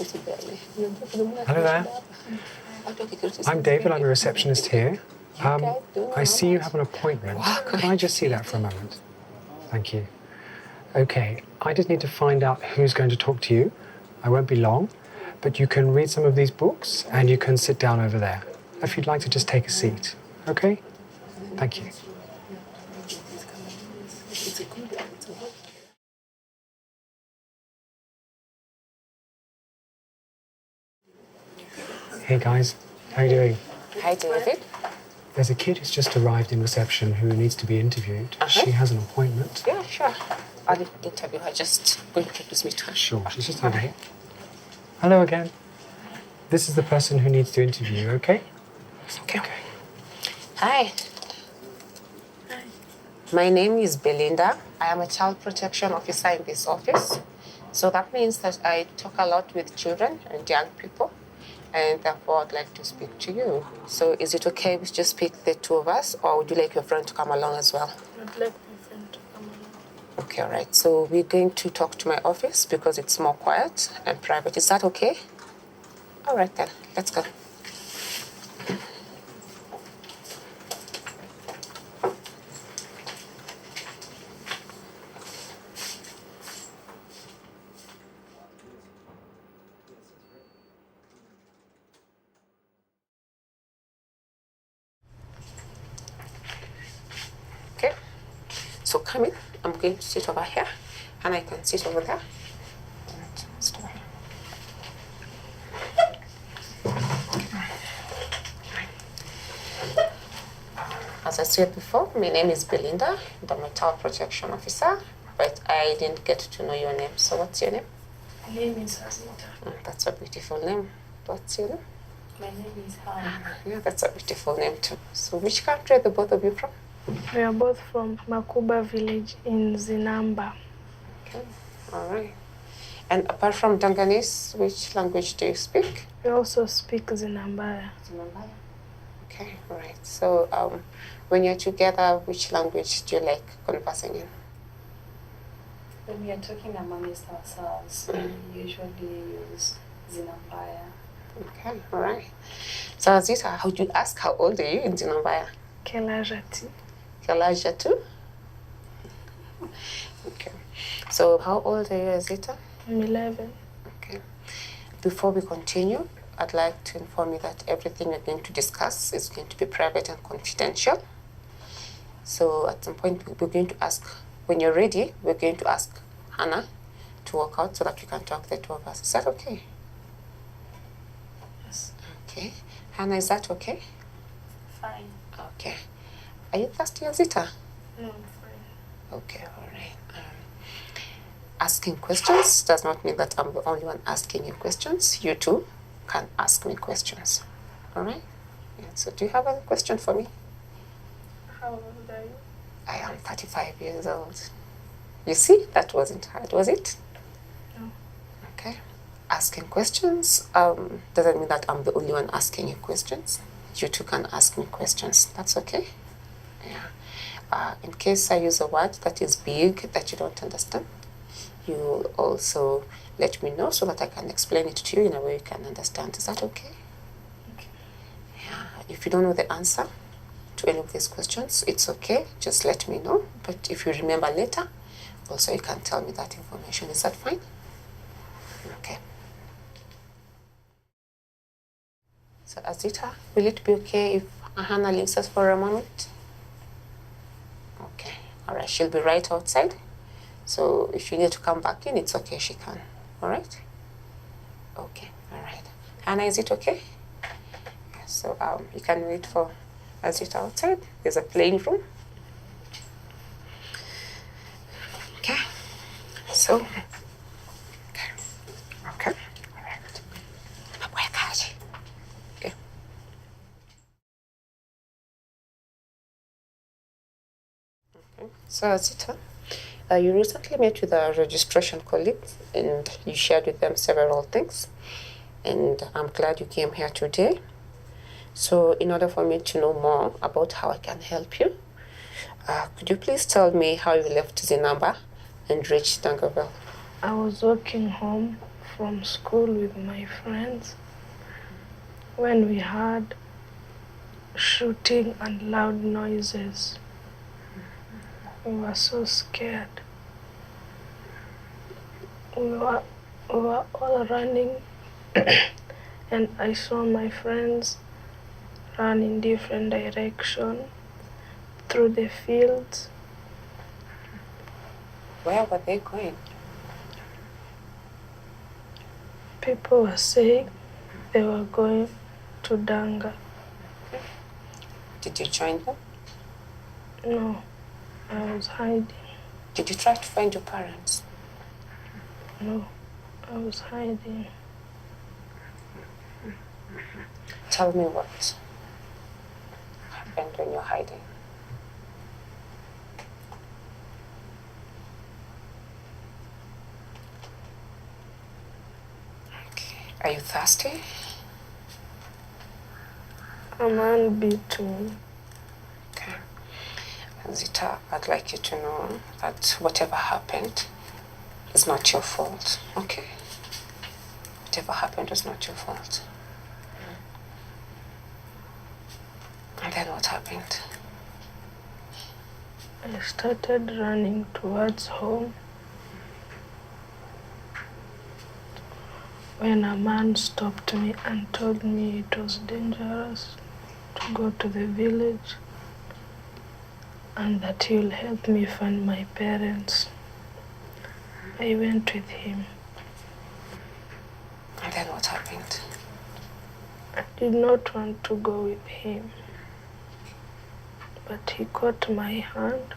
Hello there. I'm David. I'm a receptionist here. I see you have an appointment. Can I just see that for a moment? Thank you. Okay, I just need to find out who's going to talk to you. I won't be long, but you can read some of these books and you can sit down over there. If you'd like to just take a seat, okay? Thank you. Hey guys, how are you doing? Hi, David. There's a kid who's just arrived in reception who needs to be interviewed. She has an appointment. Yeah, sure. I'll interview her. Just go introduce me to her. Sure, she's just over here. Hello again. This is the person who needs to interview you, okay? Okay. Hi. My name is Belinda. I am a child protection officer in this office. So that means that I talk a lot with children and young people, and therefore I'd like to speak to you. So is it okay if we just speak the two of us, or would you like your friend to come along as well? I'd like my friend to come along. Okay, all right. So we're going to talk to my office because it's more quiet and private. Is that okay? All right then, let's go. Okay, so come in. I'm going to sit over here, and I can sit over there. All right, sit over here. As I said before, my name is Belinda. I'm a child protection officer, but I didn't get to know your name. So what's your name? My name is Azita. That's a beautiful name. What's your name? My name is Hannah. Yeah, that's a beautiful name too. So which country are the both of you from? We are both from Makuba village in Zinamba. Okay, all right. And apart from Danganese, which language do you speak? We also speak Zinambaya. Okay, all right. So when you're together, which language do you like conversing in? When we are talking amongst ourselves, we usually use Zinambaya. Okay, all right. So Azita, how do you ask how old are you in Zinambaya? Kelajati. Kalaja too? Okay. So how old are you, Azita? I'm 11. Okay. Before we continue, I'd like to inform you that everything we're going to discuss is going to be private and confidential. So at some point, we're going to ask, when you're ready, we're going to ask Hannah to walk out so that we can talk, the two of us. Is that okay? Yes. Okay. Hannah, is that okay? Fine. Okay. Are you thirsty, Azita? No, I'm fine. Okay, all right. Asking questions does not mean that I'm the only one asking you questions. You too can ask me questions. All right? Yeah, so do you have a question for me? How old are you? I am 35 years old. You see, that wasn't hard, was it? No. Okay. Asking questions doesn't mean that I'm the only one asking you questions. You too can ask me questions. That's okay? Yeah. In case I use a word that is big that you don't understand, you also let me know so that I can explain it to you in a way you can understand. Is that okay? Okay. Yeah. If you don't know the answer to any of these questions, it's okay. Just let me know. But if you remember later, also you can tell me that information. Is that fine? Okay. So Azita, will it be okay if Hannah leaves us for a moment? Okay. All right. She'll be right outside. So if you need to come back in, it's okay. She can. All right? Okay. All right. Hannah, is it okay? Yeah, so you can wait for Azita outside. There's a playing room. Okay. So. Okay. Okay. All right. Okay. So Azita, you recently met with a registration colleague and you shared with them several things. And I'm glad you came here today. So in order for me to know more about how I can help you, could you please tell me how you left Zinamba and reached Dangerville? I was walking home from school with my friends when we heard shooting and loud noises. We were so scared. We were all running and I saw my friends run in different directions through the fields. Where were they going? People were saying they were going to Danga. Did you join them? No, I was hiding. Did you try to find your parents? No, I was hiding. Tell me what happened when you're hiding. Okay. Are you thirsty? A man beat me. Okay. Zita, I'd like you to know that whatever happened is not your fault, okay? Whatever happened was not your fault. And then what happened? I started running towards home when a man stopped me and told me it was dangerous to go to the village and that he'll help me find my parents. I went with him. And then what happened? I did not want to go with him, but he caught my hand.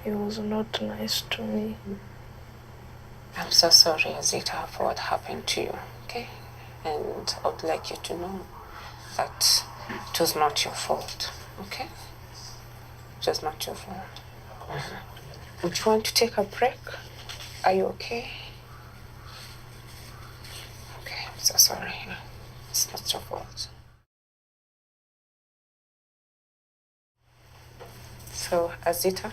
He was not nice to me. I'm so sorry, Azita, for what happened to you, okay? And I would like you to know that it was not your fault, okay? It was not your fault. Would you want to take a break? Are you okay? Okay, I'm so sorry. It's not your fault. So, Azita,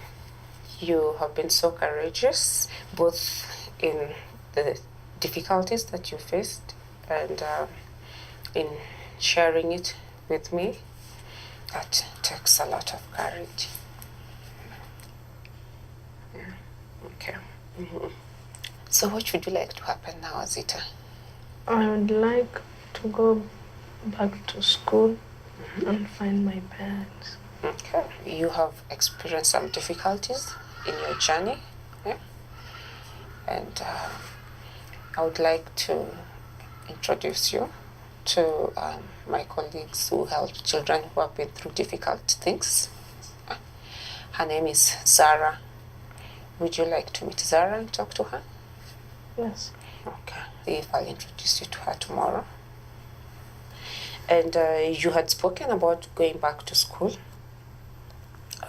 you have been so courageous, both in the difficulties that you faced and in sharing it with me. That takes a lot of courage. Okay. So what would you like to happen now, Azita? I would like to go back to school and find my parents. Okay. You have experienced some difficulties in your journey, yeah? And I would like to introduce you to my colleagues who help children who have been through difficult things. Her name is Zara. Would you like to meet Zara and talk to her? Yes. Okay. If I'll introduce you to her tomorrow. And you had spoken about going back to school.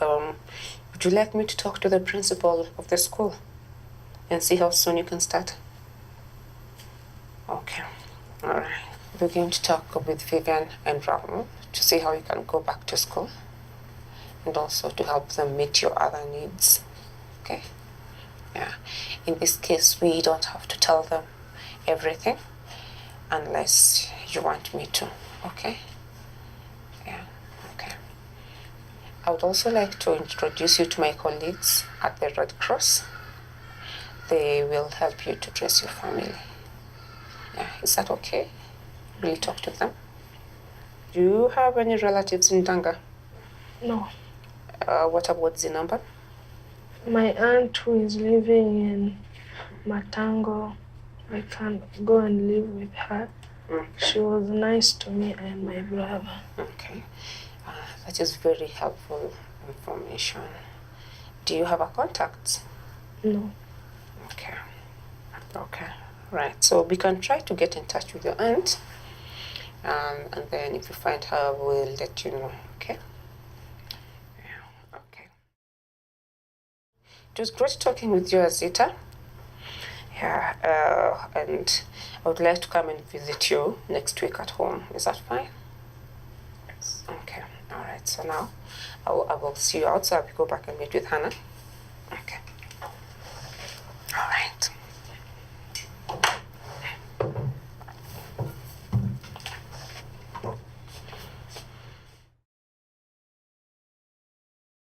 Would you like me to talk to the principal of the school and see how soon you can start? Okay. All right. We're going to talk with Vivian and Rahul to see how you can go back to school and also to help them meet your other needs. Okay? Yeah. In this case, we don't have to tell them everything unless you want me to. Okay? Yeah. Okay. I would also like to introduce you to my colleagues at the Red Cross. They will help you to trace your family. Yeah. Is that okay? Will you talk to them? Do you have any relatives in Danga? No. What about the number? My aunt who is living in Matango, I can go and live with her. She was nice to me and my brother. Okay. That is very helpful information. Do you have a contact? No. Okay. Okay. Right. So we can try to get in touch with your aunt. And then if you find her, we'll let you know. Okay? Yeah. Okay. It was great talking with you, Azita. Yeah. And I would like to come and visit you next week at home. Is that fine? Yes. Okay. All right. So now I will see you outside. I'll go back and meet with Hannah.